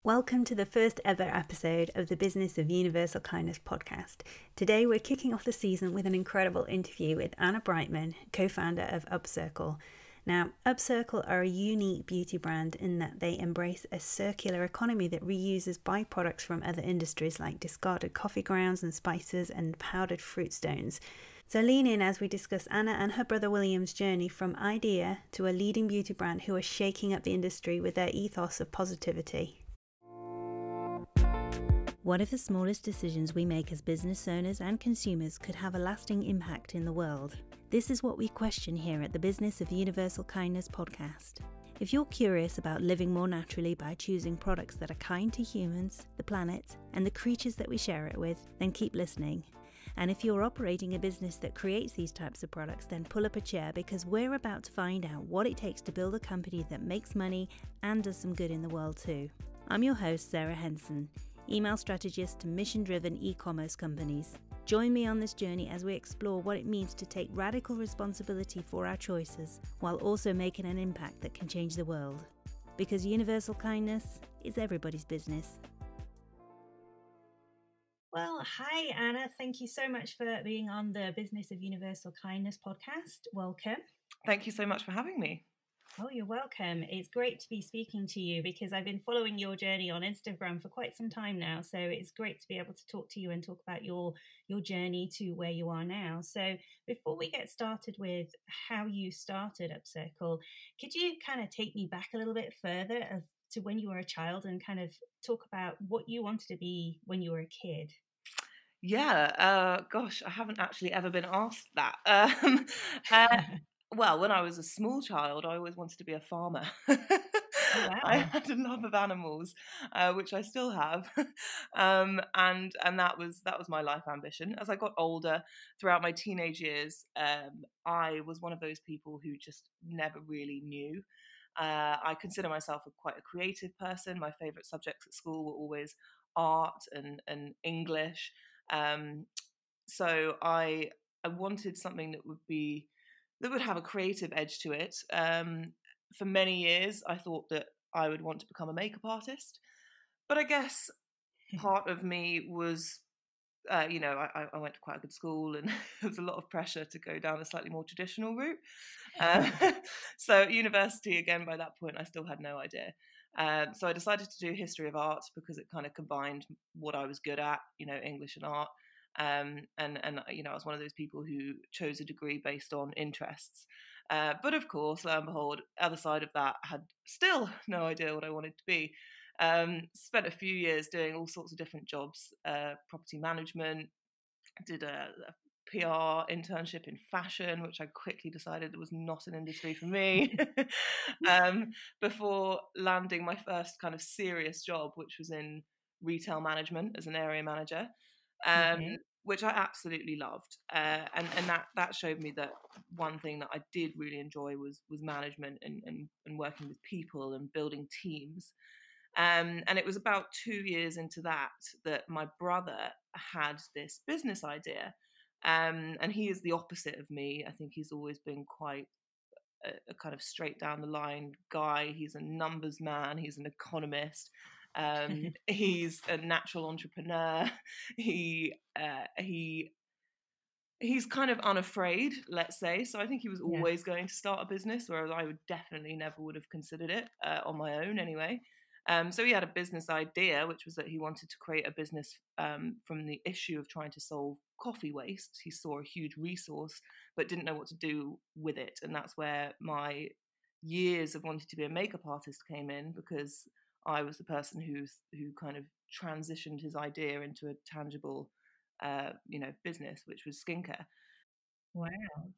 Welcome to the first ever episode of the Business of Universal Kindness podcast. Today we're kicking off the season with an incredible interview with Anna Brightman, co-founder of Upcircle. Now, Upcircle are a unique beauty brand in that they embrace a circular economy that reuses byproducts from other industries like discarded coffee grounds and spices and powdered fruit stones. So lean in as we discuss Anna and her brother William's journey from idea to a leading beauty brand who are shaking up the industry with their ethos of positivity. What if the smallest decisions we make as business owners and consumers could have a lasting impact in the world? This is what we question here at the Business of Universal Kindness podcast. If you're curious about living more naturally by choosing products that are kind to humans, the planet, and the creatures that we share it with, then keep listening. And if you're operating a business that creates these types of products, then pull up a chair because we're about to find out what it takes to build a company that makes money and does some good in the world too. I'm your host, Sarah Henson, email strategist to mission-driven e-commerce companies. Join me on this journey as we explore what it means to take radical responsibility for our choices while also making an impact that can change the world. Because universal kindness is everybody's business. Well, hi Anna, thank you so much for being on the Business of Universal Kindness podcast. Welcome. Thank you so much for having me. Oh, you're welcome. It's great to be speaking to you because I've been following your journey on Instagram for quite some time now. So it's great to be able to talk to you and talk about your journey to where you are now. So before we get started with how you started Upcircle, could you kind of take me back a little bit further to when you were a child and kind of talk about what you wanted to be when you were a kid? Yeah, gosh, I haven't actually ever been asked that. Well, when I was a small child, I always wanted to be a farmer. Oh, wow. I had a love of animals, which I still have, and that was my life ambition. As I got older, throughout my teenage years, I was one of those people who just never really knew. I consider myself quite a creative person. My favourite subjects at school were always art and English. So I wanted something that would have a creative edge to it. For many years, I thought that I would want to become a makeup artist, but I guess part of me was, I went to quite a good school, and there was a lot of pressure to go down a slightly more traditional route. So at university, again, by that point, I still had no idea. So I decided to do history of art because it kind of combined what I was good at, English and art. And I was one of those people who chose a degree based on interests. But of course, lo and behold, other side of that, had still no idea what I wanted to be. Spent a few years doing all sorts of different jobs, property management, did a PR internship in fashion, which I quickly decided was not an industry for me, before landing my first kind of serious job, which was in retail management as an area manager. Which I absolutely loved, and that showed me that one thing that I did really enjoy was management and working with people and building teams. And it was about 2 years into that my brother had this business idea, and he is the opposite of me. I think he's always been quite a kind of straight down the line guy. He's a numbers man. He's an economist. He's a natural entrepreneur. He's kind of unafraid, let's say. So I think he was always going to start a business, whereas I never would have considered it on my own anyway. So he had a business idea, which was that he wanted to create a business from the issue of trying to solve coffee waste. He saw a huge resource, but didn't know what to do with it. And that's where my years of wanting to be a makeup artist came in, because I was the person who kind of transitioned his idea into a tangible, business, which was skincare. Wow.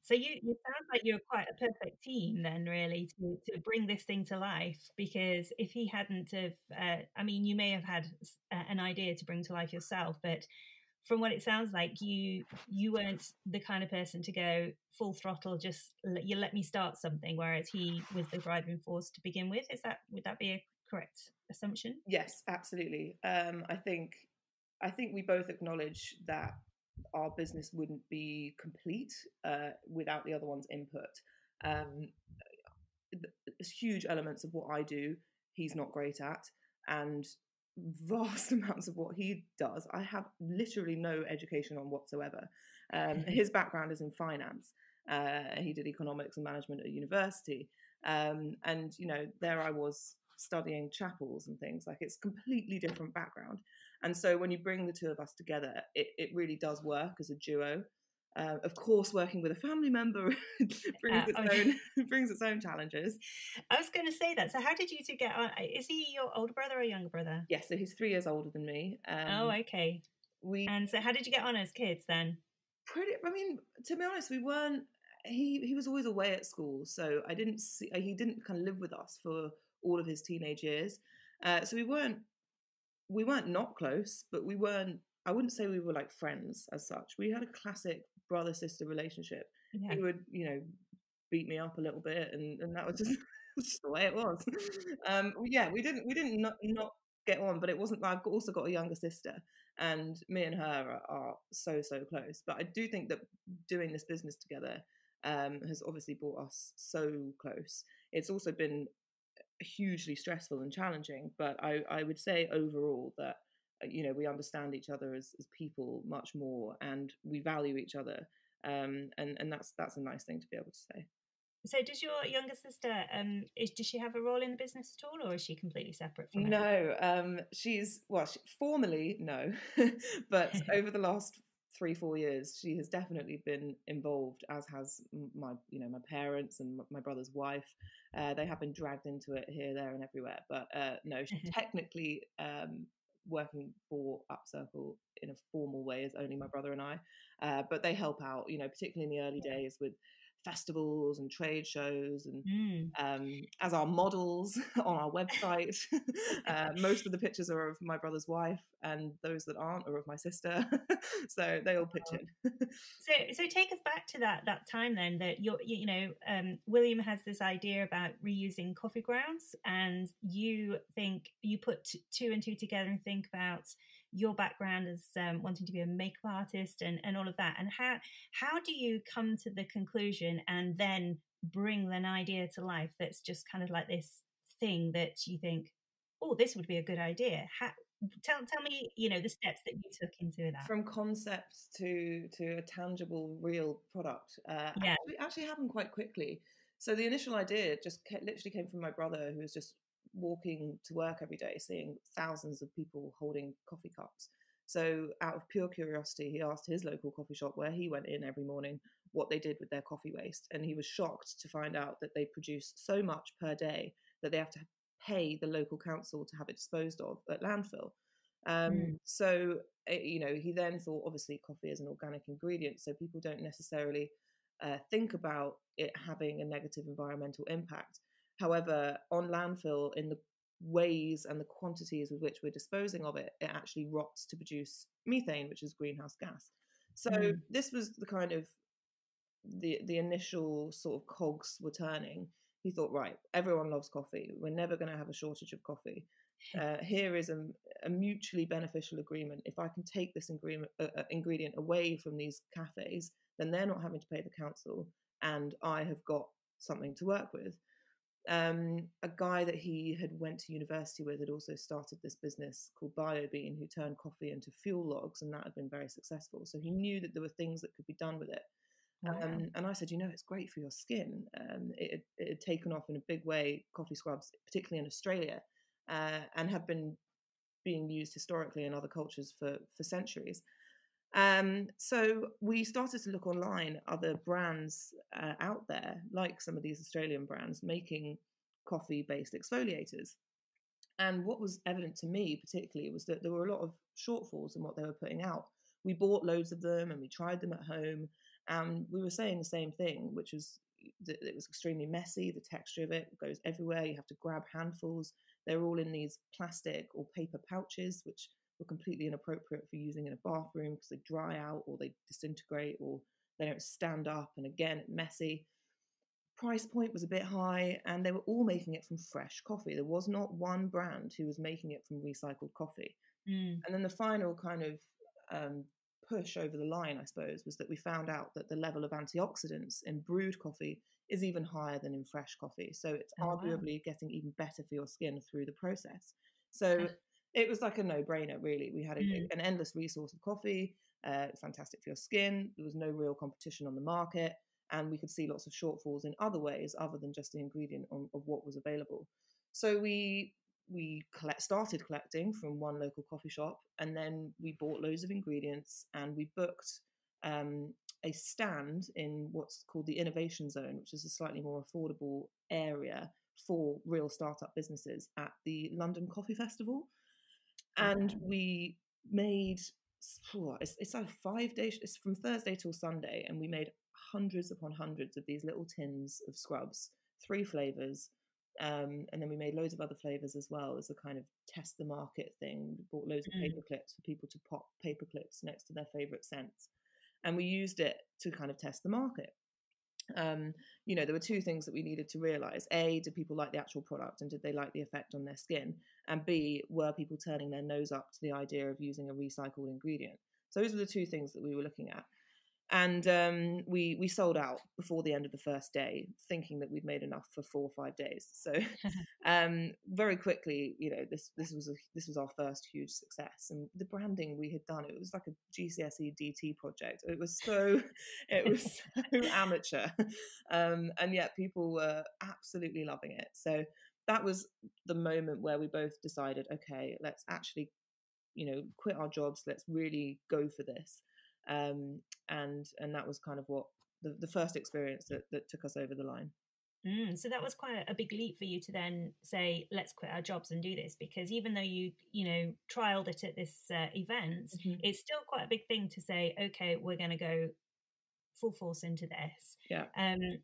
So you sound like you're quite a perfect team then, really, to bring this thing to life. Because if he hadn't have, you may have had an idea to bring to life yourself, but from what it sounds like, you weren't the kind of person to go full throttle, just let me start something. Whereas he was the driving force to begin with. Would that be a correct assumption? Yes, absolutely. I think we both acknowledge that our business wouldn't be complete without the other one's input. There's huge elements of what I do he's not great at, and vast amounts of what he does. I have literally no education on whatsoever. His background is in finance. He did economics and management at university. And, you know, there I was studying chapels and things. Like, it's completely different background. And so when you bring the two of us together, it really does work as a duo. Of course, working with a family member brings its own challenges. I was going to say that. So how did you two get on? Is he your older brother or younger brother? Yes, so he's 3 years older than me. Oh, okay. And so how did you get on as kids then? I mean, to be honest, we weren't. He was always away at school, so I didn't see. He didn't kind of live with us for all of his teenage years. So we weren't not close, but we weren't. I wouldn't say we were like friends as such. We had a classic brother-sister relationship. Yeah. He would, you know, beat me up a little bit, and that was just the way it was. Yeah, we didn't not get on, but it wasn't. I've also got a younger sister, and me and her are so close. But I do think that doing this business together has obviously brought us so close. It's also been hugely stressful and challenging, but I would say overall that, you know, we understand each other as people much more, and we value each other, and that's a nice thing to be able to say. So does your younger sister, does she have a role in the business at all, or is she completely separate from it? No, formally, no. But over the last 3-4 years, she has definitely been involved, as has my parents and my brother's wife. They have been dragged into it here, there, and everywhere. But no, she's technically working for Upcircle in a formal way as only my brother and I. But they help out, you know, particularly in the early days with festivals and trade shows, and as our models on our website. Most of the pictures are of my brother's wife, and those that aren't are of my sister. So they all pitch in. So take us back to that time then, that William has this idea about reusing coffee grounds, and you put two and two together and think about your background as wanting to be a makeup artist and all of that. And how do you come to the conclusion and then bring an idea to life that's just kind of like this thing that you think, oh, this would be a good idea? Tell me, you know, the steps that you took into that. From concept to a tangible, real product. Actually happened quite quickly. So the initial idea just literally came from my brother, who was just walking to work every day, seeing thousands of people holding coffee cups. So out of pure curiosity, he asked his local coffee shop, where he went in every morning, what they did with their coffee waste. And he was shocked to find out that they produce so much per day that they have to pay the local council to have it disposed of at landfill. So, you know, he then thought, obviously, coffee is an organic ingredient, so people don't necessarily think about it having a negative environmental impact. However, on landfill, in the ways and the quantities with which we're disposing of it, it actually rots to produce methane, which is greenhouse gas. So this was the kind of the initial sort of cogs were turning. He thought, right, everyone loves coffee. We're never going to have a shortage of coffee. Here is a mutually beneficial agreement. If I can take this ingredient away from these cafes, then they're not having to pay the council, and I have got something to work with. A guy that he had went to university with had also started this business called BioBean, who turned coffee into fuel logs, and that had been very successful. So he knew that there were things that could be done with it. Wow. And I said, you know, it's great for your skin. It had taken off in a big way, coffee scrubs, particularly in Australia, and have been being used historically in other cultures for centuries. So we started to look online, other brands out there, like some of these Australian brands, making coffee-based exfoliators. And what was evident to me particularly was that there were a lot of shortfalls in what they were putting out. We bought loads of them and we tried them at home, and we were saying the same thing, which was that it was extremely messy. The texture of it goes everywhere. You have to grab handfuls. They're all in these plastic or paper pouches, which were completely inappropriate for using in a bathroom because they dry out or they disintegrate or they don't stand up. And again, messy. Price point was a bit high, and they were all making it from fresh coffee. There was not one brand who was making it from recycled coffee. And then the final kind of push over the line, I suppose, was that we found out that the level of antioxidants in brewed coffee is even higher than in fresh coffee. So it's arguably getting even better for your skin through the process. So It was like a no-brainer, really. We had an endless resource of coffee, fantastic for your skin. There was no real competition on the market, and we could see lots of shortfalls in other ways other than just the ingredient of what was available. So we started collecting from one local coffee shop, and then we bought loads of ingredients, and we booked a stand in what's called the Innovation Zone, which is a slightly more affordable area for real startup businesses at the London Coffee Festival. And we made, it's like 5 days, it's from Thursday till Sunday, and we made hundreds upon hundreds of these little tins of scrubs, 3 flavors. And then we made loads of other flavors as well as a kind of test the market thing. We bought loads of paper clips for people to pop paper clips next to their favorite scents. And we used it to kind of test the market. There were 2 things that we needed to realize. A, did people like the actual product, and did they like the effect on their skin? And B, were people turning their nose up to the idea of using a recycled ingredient? So those were the 2 things that we were looking at. And we sold out before the end of the first day, thinking that we'd made enough for 4 or 5 days. So very quickly, this was our first huge success. And the branding we had done, it was like a GCSE DT project. It was so amateur, and yet people were absolutely loving it. So that was the moment where we both decided, okay, let's actually quit our jobs. Let's really go for this. And that was kind of what the first experience that took us over the line. So that was quite a big leap for you to then say, let's quit our jobs and do this, because even though you trialed it at this event, it's still quite a big thing to say, okay, we're going to go full force into this. Yeah.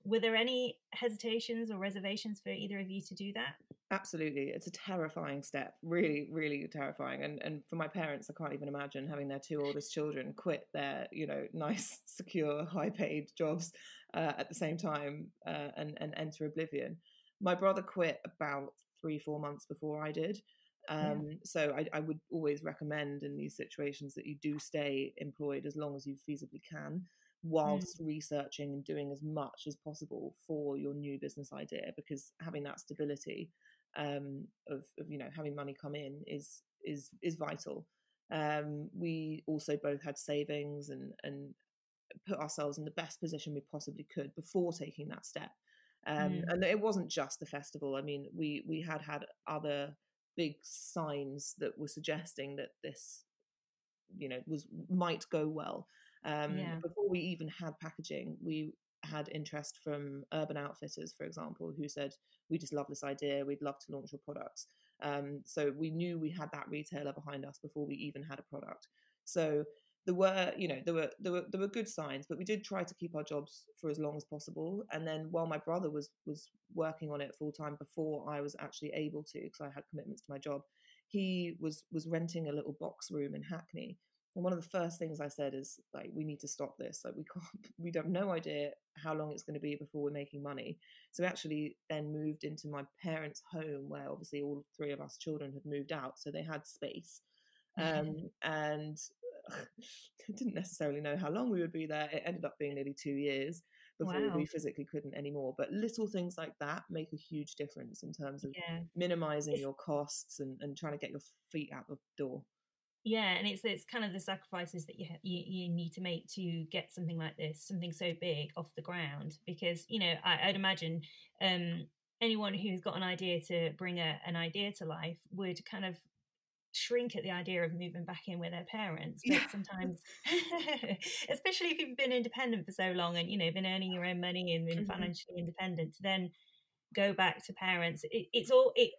Were there any hesitations or reservations for either of you to do that? Absolutely. It's a terrifying step, really, really terrifying. And for my parents, I can't even imagine having their 2 oldest children quit their, nice, secure, high-paid jobs at the same time and enter oblivion. My brother quit about 3-4 months before I did. So I would always recommend in these situations that you do stay employed as long as you feasibly can, whilst researching and doing as much as possible for your new business idea, because having that stability of having money come in is vital. We also both had savings and put ourselves in the best position we possibly could before taking that step. And it wasn't just the festival. I mean, we had other big signs that were suggesting that this might go well. Before we even had packaging, we had interest from Urban Outfitters, for example, who said, we just love this idea, we'd love to launch your products. So we knew we had that retailer behind us before we even had a product. So there were good signs, but we did try to keep our jobs for as long as possible. And then while my brother was working on it full time before I was actually able to, because I had commitments to my job, he was renting a little box room in Hackney. And one of the first things I said is, like, we need to stop this. Like, we have no idea how long it's going to be before we're making money. So we actually then moved into my parents' home, where obviously all 3 of us children had moved out, so they had space. And didn't necessarily know how long we would be there. It ended up being nearly 2 years before we physically couldn't anymore. But little things like that make a huge difference in terms of minimizing your costs and trying to get your feet out the door. Yeah, and it's kind of the sacrifices that you need to make to get something like this, something so big, off the ground. Because I'd imagine anyone who's got an idea to bring an idea to life would kind of shrink at the idea of moving back in with their parents. But sometimes, especially if you've been independent for so long and been earning your own money and been financially independent, to then go back to parents, it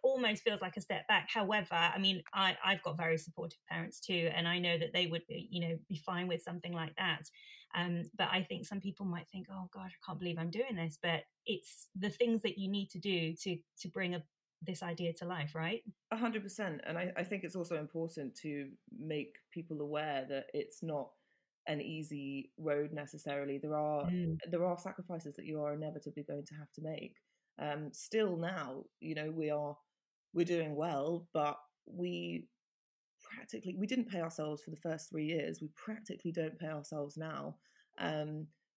almost feels like a step back. However, I mean, I've got very supportive parents too, and I know that they would be fine with something like that. But I think some people might think, oh God, I can't believe I'm doing this. But it's the things that you need to do to bring this idea to life, right? 100%. And I think it's also important to make people aware that it's not an easy road necessarily. There are sacrifices that you are inevitably going to have to make. Still now, we're doing well, but we didn't pay ourselves for the first 3 years. We practically don't pay ourselves now.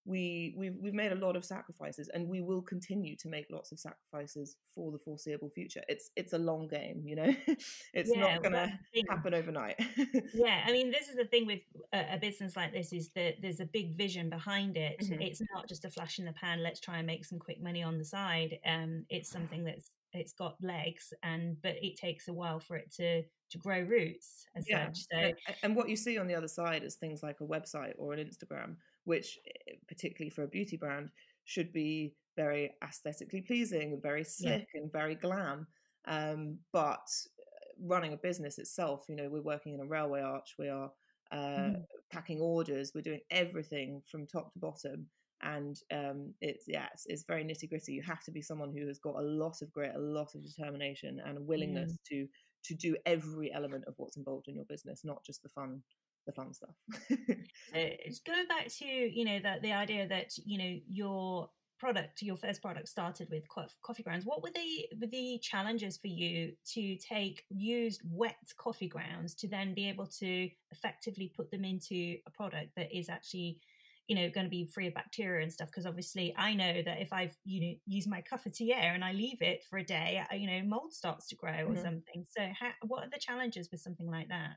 we've made a lot of sacrifices, and we will continue to make lots of sacrifices for the foreseeable future. It's a long game, you know. It's not Well, gonna happen overnight. Yeah, I mean, this is the thing with a business like this, is that there's a big vision behind it. Mm-hmm. It's not just a flash in the pan, let's try and make some quick money on the side. It's something it's got legs, but it takes a while for it to grow roots as such. So and what you see on the other side is things like a website or an Instagram, which particularly for a beauty brand should be very aesthetically pleasing and very slick and very glam. But running a business itself, you know, we're working in a railway arch, we are packing orders, we're doing everything from top to bottom, and it's very nitty gritty. You have to be someone who has got a lot of grit, a lot of determination, and a willingness to do every element of what's involved in your business, not just the fun stuff. So going back to, you know, that the idea that, you know, your first product started with coffee grounds. What were the challenges for you to take used wet coffee grounds to then be able to effectively put them into a product that is actually, you know, going to be free of bacteria and stuff? Because obviously I know that if I've, you know, used my cafetiere and I leave it for a day, you know, mold starts to grow or something. So what are the challenges with something like that?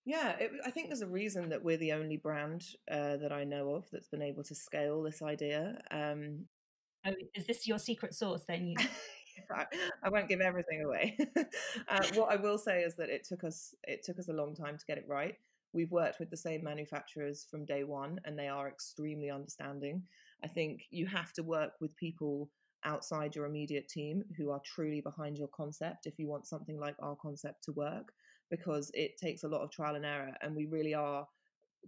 Yeah, I think there's a reason that we're the only brand that I know of that's been able to scale this idea. Oh, is this your secret sauce then? I won't give everything away. What I will say is that it took us a long time to get it right. We've worked with the same manufacturers from day one, and they are extremely understanding. I think you have to work with people outside your immediate team who are truly behind your concept if you want something like our concept to work, because it takes a lot of trial and error, and we really are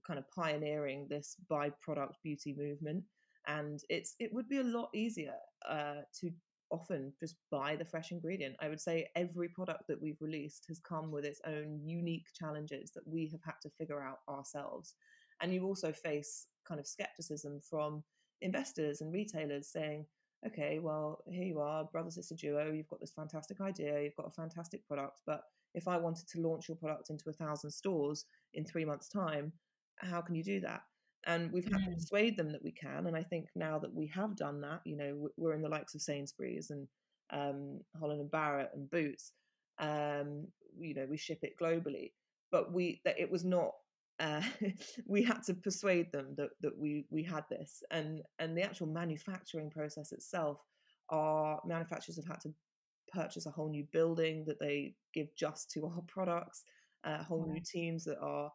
kind of pioneering this byproduct beauty movement. And it would be a lot easier to often just buy the fresh ingredient. I would say every product that we've released has come with its own unique challenges that we have had to figure out ourselves. And you also face kind of skepticism from investors and retailers saying, okay, well, here you are, brother sister duo, you've got this fantastic idea, you've got a fantastic product, but if I wanted to launch your product into 1,000 stores in 3 months' time, how can you do that? And we've had to persuade them that we can. And I think now that we have done that, you know, we're in the likes of Sainsbury's and Holland and Barrett and Boots. You know, we ship it globally, but it was not. We had to persuade them that we had this, and the actual manufacturing process itself. Our manufacturers have had to purchase a whole new building that they give just to our products, whole new teams that are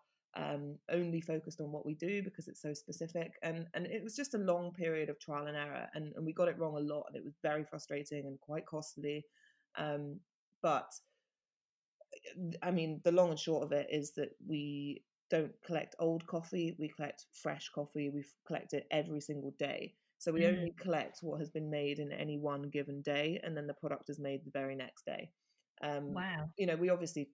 only focused on what we do because it's so specific, and it was just a long period of trial and error, and we got it wrong a lot, and it was very frustrating and quite costly, but I mean, the long and short of it is that we don't collect old coffee, we collect fresh coffee, we collect it every single day. So we only collect what has been made in any one given day, and then the product is made the very next day. Wow. You know, we obviously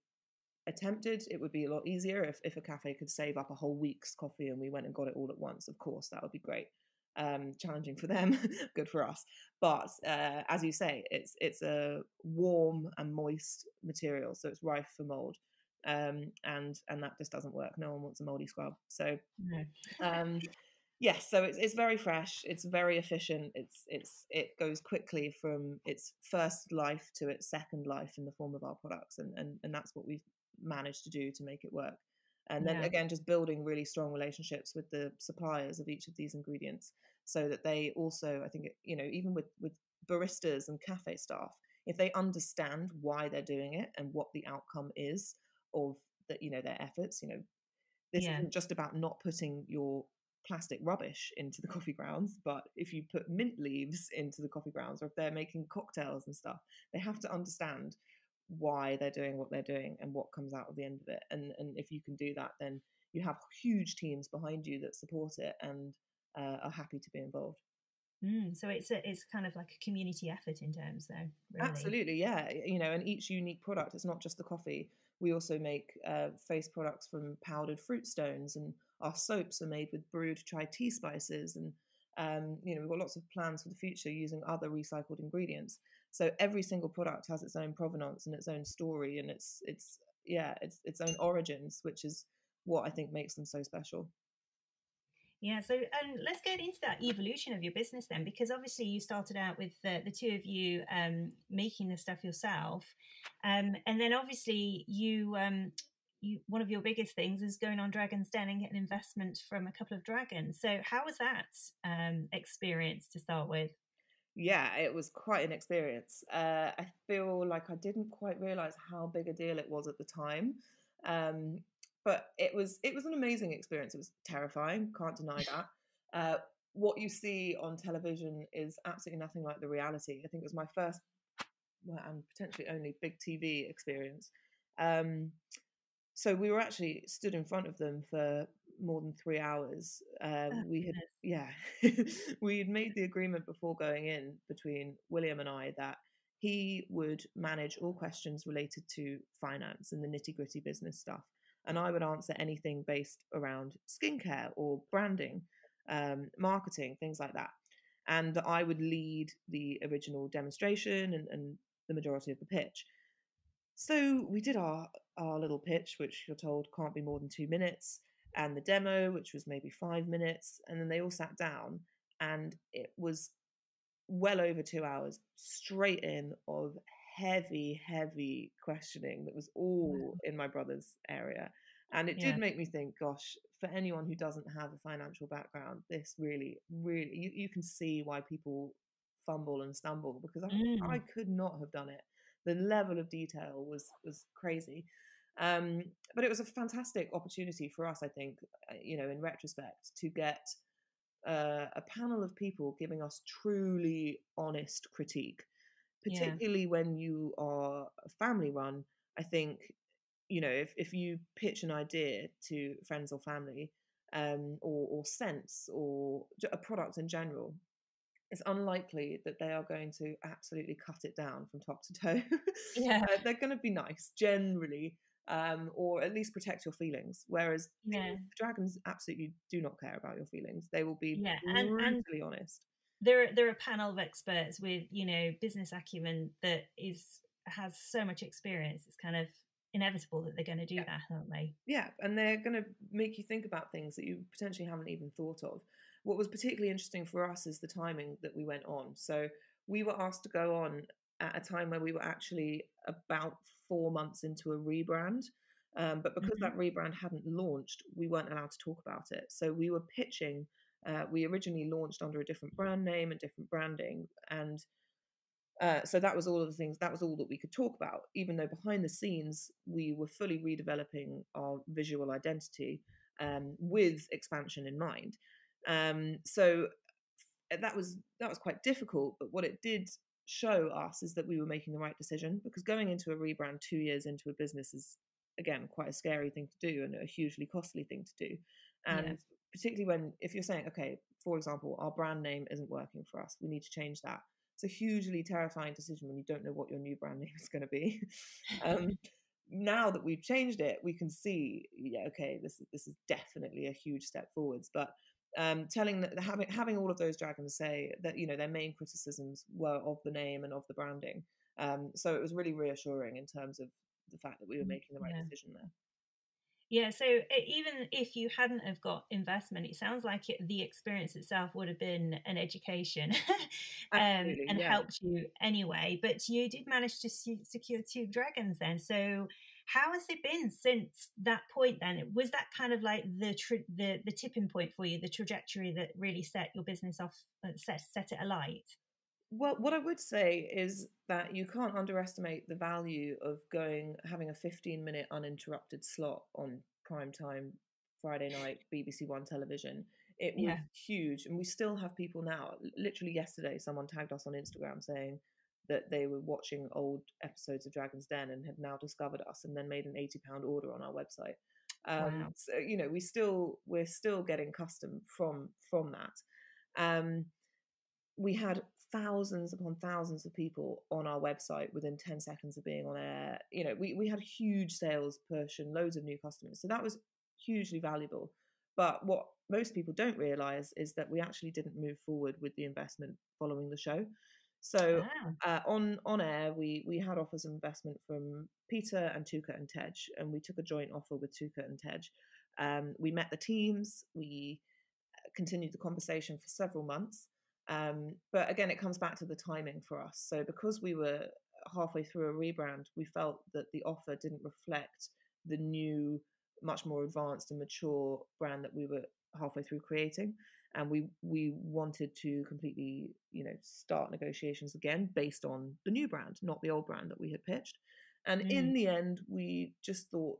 attempted, it would be a lot easier if a cafe could save up a whole week's coffee and we went and got it all at once. Of course, that would be great. Challenging for them, good for us. But as you say, it's a warm and moist material, so it's rife for mold, and that just doesn't work. No one wants a moldy scrub. So yes, so it's very fresh, it's very efficient, it goes quickly from its first life to its second life in the form of our products, and that's what we've managed to do to make it work. And then again, just building really strong relationships with the suppliers of each of these ingredients, so that they also, I think, you know, even with baristas and cafe staff, if they understand why they're doing it and what the outcome is of that, you know, their efforts, you know, this isn't just about not putting your plastic rubbish into the coffee grounds, but if you put mint leaves into the coffee grounds, or if they're making cocktails and stuff, they have to understand why they're doing what they're doing and what comes out at the end of it. And if you can do that, then you have huge teams behind you that support it and are happy to be involved. So it's kind of like a community effort in terms, though. Really. Absolutely, yeah. You know, and each unique product, it's not just the coffee. We also make face products from powdered fruit stones, and our soaps are made with brewed chai tea spices, and you know, we've got lots of plans for the future using other recycled ingredients. So every single product has its own provenance and its own story, and its own origins, which is what I think makes them so special. Yeah, so let's get into that evolution of your business then, because obviously you started out with the two of you making the stuff yourself, and then obviously you one of your biggest things is going on Dragon's Den and getting investment from a couple of dragons. So how was that experience to start with? Yeah, it was quite an experience. I feel like I didn't quite realize how big a deal it was at the time. Um, but it was an amazing experience. It was terrifying, can't deny that. What you see on television is absolutely nothing like the reality. I think it was my first, well, and potentially only big TV experience. Um, so we were actually stood in front of them for more than 3 hours. Oh, We had, goodness. yeah, we had made the agreement before going in between William and I that he would manage all questions related to finance and the nitty gritty business stuff. And I would answer anything based around skincare or branding, marketing, things like that. And I would lead the original demonstration and the majority of the pitch. So we did our little pitch, which you're told can't be more than 2 minutes, and the demo, which was maybe 5 minutes, and then they all sat down, and it was well over 2 hours straight in of heavy questioning that was all Wow. in my brother's area. And it did Yeah. make me think, gosh, for anyone who doesn't have a financial background, this really, you can see why people fumble and stumble, because I Mm. could not have done it. The level of detail was crazy. Um, but it was a fantastic opportunity for us, I think, in retrospect, to get a panel of people giving us truly honest critique, Yeah. particularly when you are a family run. I think, if you pitch an idea to friends or family, or sense or a product in general, it's unlikely that they are going to absolutely cut it down from top to toe. Yeah. They're going to be nice generally, or at least protect your feelings. Whereas Yeah. the dragons absolutely do not care about your feelings. They will be Yeah. And brutally honest. they're a panel of experts with, business acumen that has so much experience. It's kind of inevitable that they're going to do Yeah. that, aren't they? Yeah, and they're going to make you think about things that you potentially haven't even thought of. What was particularly interesting for us is the timing that we went on. So we were asked to go on at a time where we were actually about 4 months into a rebrand. But because Hmm. that rebrand hadn't launched, we weren't allowed to talk about it. So we were pitching. We originally launched under a different brand name and different branding, and so that was all of the things. That was all that we could talk about, even though behind the scenes we were fully redeveloping our visual identity, with expansion in mind. So that was quite difficult. But what it did show us is that we were making the right decision, because going into a rebrand 2 years into a business is, again, quite a scary thing to do and a hugely costly thing to do. Yeah. And particularly if you're saying, okay, for example, our brand name isn't working for us, we need to change that. It's a hugely terrifying decision when you don't know what your new brand name is going to be. um, Now that we've changed it, we can see, yeah, okay, this is definitely a huge step forwards. But telling that, having all of those dragons say that their main criticisms were of the name and of the branding. So it was really reassuring in terms of the fact that we were making the right Yeah. decision there. Yeah, so even if you hadn't have got investment, it sounds like the experience itself would have been an education, Absolutely, and yeah. helped you anyway. But you did manage to secure two dragons then. So how has it been since that point then? Was that kind of like the tipping point for you, the trajectory that really set your business off, set it alight? Well, what I would say is that you can't underestimate the value of having a 15-minute uninterrupted slot on primetime Friday night BBC One television. It was Yeah. huge, and we still have people now. Literally yesterday, someone tagged us on Instagram saying that they were watching old episodes of Dragon's Den and had now discovered us, and then made an £80 order on our website. Wow. So we're still getting custom from that. We had thousands upon thousands of people on our website within 10 seconds of being on air. We had huge sales push and loads of new customers. So that was hugely valuable. But what most people don't realize is that we actually didn't move forward with the investment following the show. So Ah. on air, we had offers of investment from Peter and Tuka and Tej, and we took a joint offer with Tuka and Tej. We met the teams. We continued the conversation for several months. But again, it comes back to the timing for us. So because we were halfway through a rebrand, we felt that the offer didn't reflect the new, much more advanced and mature brand that we were halfway through creating. And we wanted to completely, start negotiations again based on the new brand, not the old brand that we had pitched. And in the end, we just thought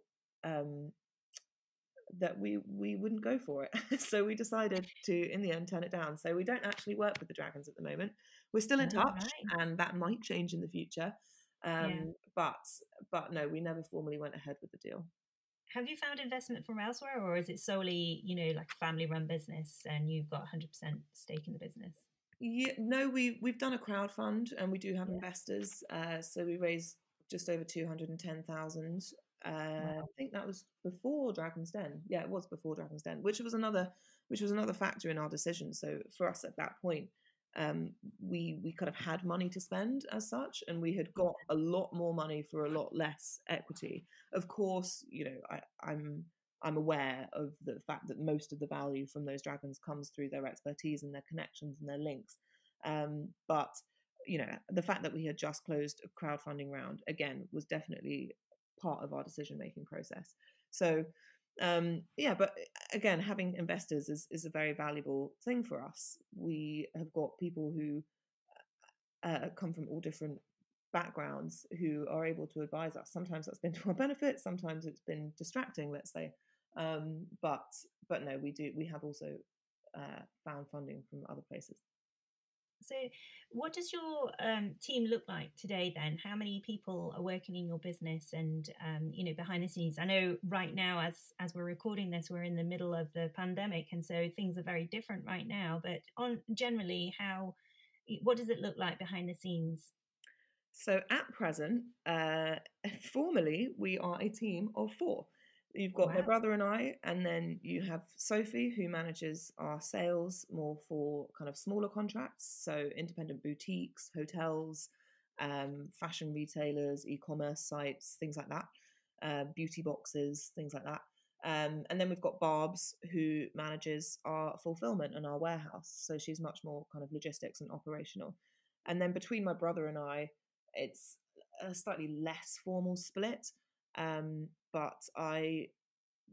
that we wouldn't go for it. So we decided to, in the end, turn it down. So we don't actually work with the Dragons at the moment. We're still in touch, and that might change in the future. But no, we never formally went ahead with the deal. Have you found investment from elsewhere, or is it solely, like a family-run business and you've got 100% stake in the business? Yeah, no, we've done a crowdfund and we do have investors. So we raised just over 210,000. Wow. I think that was before Dragon's Den. Yeah, it was before Dragon's Den, which was another factor in our decision. So for us at that point, we kind of had money to spend as such, and we had got a lot more money for a lot less equity. Of course, I'm aware of the fact that most of the value from those dragons comes through their expertise and their connections and their links. But the fact that we had just closed a crowdfunding round again was definitely part of our decision-making process. So but again, having investors is a very valuable thing for us. We have got people who come from all different backgrounds who are able to advise us. Sometimes that's been to our benefit, sometimes it's been distracting, let's say. But no, we have also found funding from other places. So what does your team look like today then? How many people are working in your business and, behind the scenes? I know right now, as we're recording this, we're in the middle of the pandemic. And so things are very different right now. But generally, what does it look like behind the scenes? So at present, formally, we are a team of 4. You've got my brother and I, and then you have Sophie, who manages our sales more for kind of smaller contracts, so independent boutiques, hotels, fashion retailers, e-commerce sites, things like that, beauty boxes, things like that. And then we've got Barbs, who manages our fulfillment and our warehouse, so she's much more kind of logistics and operational. And then between my brother and I, it's a slightly less formal split. But I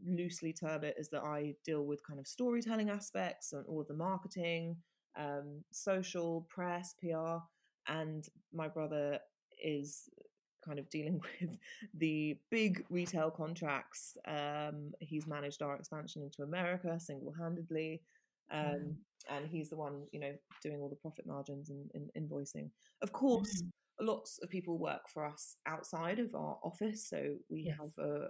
loosely term it as that I deal with kind of storytelling aspects and all of the marketing, social, press, PR, and my brother is kind of dealing with the big retail contracts. He's managed our expansion into America single-handedly, and he's the one, doing all the profit margins and invoicing. Of course, lots of people work for us outside of our office. So we have a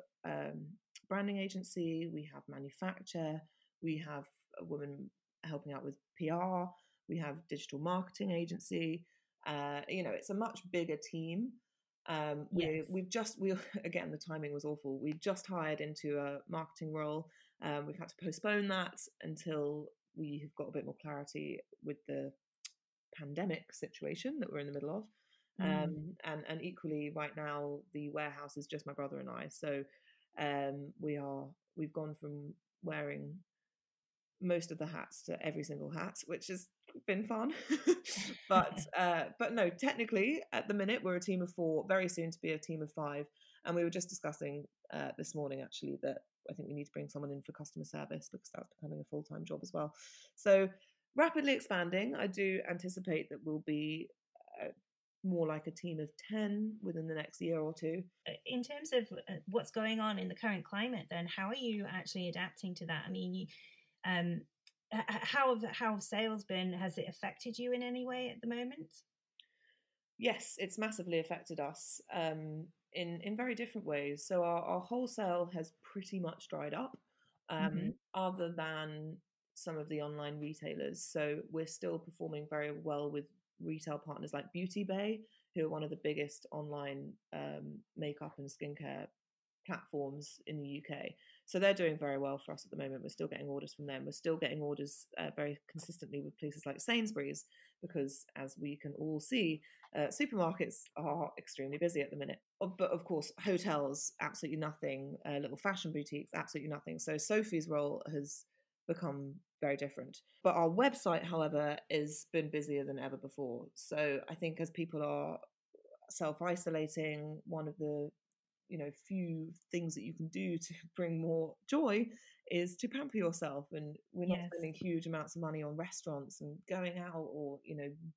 branding agency, we have manufacture, we have a woman helping out with PR, we have digital marketing agency. It's a much bigger team. Again, the timing was awful. We just hired into a marketing role. We've had to postpone that until we have got a bit more clarity with the pandemic situation that we're in the middle of. And equally right now the warehouse is just my brother and I, so we've gone from wearing most of the hats to every single hat, which has been fun. but no, technically at the minute we're a team of 4, very soon to be a team of 5, and we were just discussing this morning actually that I think we need to bring someone in for customer service because that's becoming a full-time job as well. So rapidly expanding. I do anticipate that we'll be more like a team of 10 within the next year or 2. In terms of what's going on in the current climate, then how are you actually adapting to that? I mean, how have sales been? Has it affected you in any way at the moment? Yes, it's massively affected us in very different ways. So our wholesale has pretty much dried up, other than some of the online retailers. So we're still performing very well with retail partners like Beauty Bay, who are one of the biggest online makeup and skincare platforms in the UK. So they're doing very well for us at the moment. We're still getting orders from them. We're still getting orders very consistently with places like Sainsbury's, because as we can all see, supermarkets are extremely busy at the minute. But of course, hotels, absolutely nothing. Little fashion boutiques, absolutely nothing. So Sophie's role has become very different. But our website, however, has been busier than ever before. So I think as people are self-isolating, one of the few things that you can do to bring more joy is to pamper yourself. And we're not Yes. spending huge amounts of money on restaurants and going out, or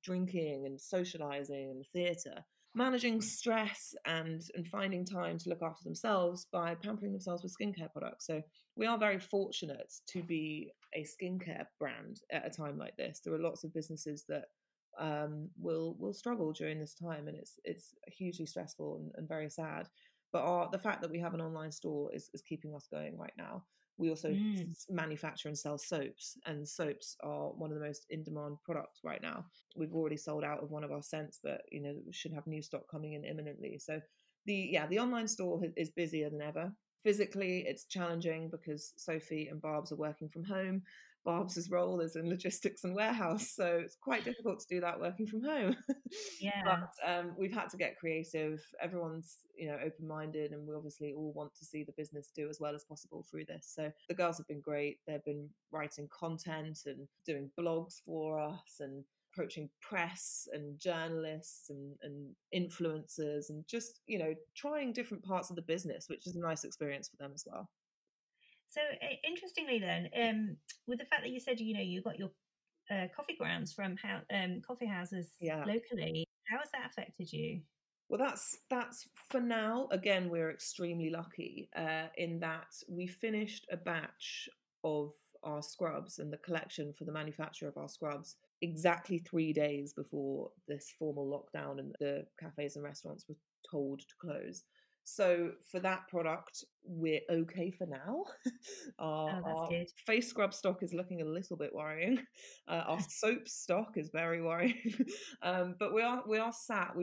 drinking and socializing and theatre. Managing stress and finding time to look after themselves by pampering themselves with skincare products. So we are very fortunate to be a skincare brand at a time like this. There are lots of businesses that will struggle during this time, and it's hugely stressful and very sad. But the fact that we have an online store is keeping us going right now. We also manufacture and sell soaps, and soaps are one of the most in-demand products right now. We've already sold out of one of our scents, but we should have new stock coming in imminently. So the online store is busier than ever. Physically, it's challenging because Sophie and Barb's are working from home. Barb's role is in logistics and warehouse, so it's quite difficult to do that working from home. Yeah. But we've had to get creative. Everyone's open-minded, and we obviously all want to see the business do as well as possible through this. So the girls have been great. They've been writing content and doing blogs for us, and approaching press and journalists and influencers, and just trying different parts of the business, which is a nice experience for them as well. So interestingly, then, with the fact that you said you got your coffee grounds from coffee houses locally, how has that affected you? Well, that's for now. Again, we're extremely lucky in that we finished a batch of our scrubs and the collection for the manufacture of our scrubs exactly 3 days before this formal lockdown and the cafes and restaurants were told to close. So for that product, we're okay for now. Our Good. face scrub stock is looking a little bit worrying. Our soap stock is very worrying. But we were sat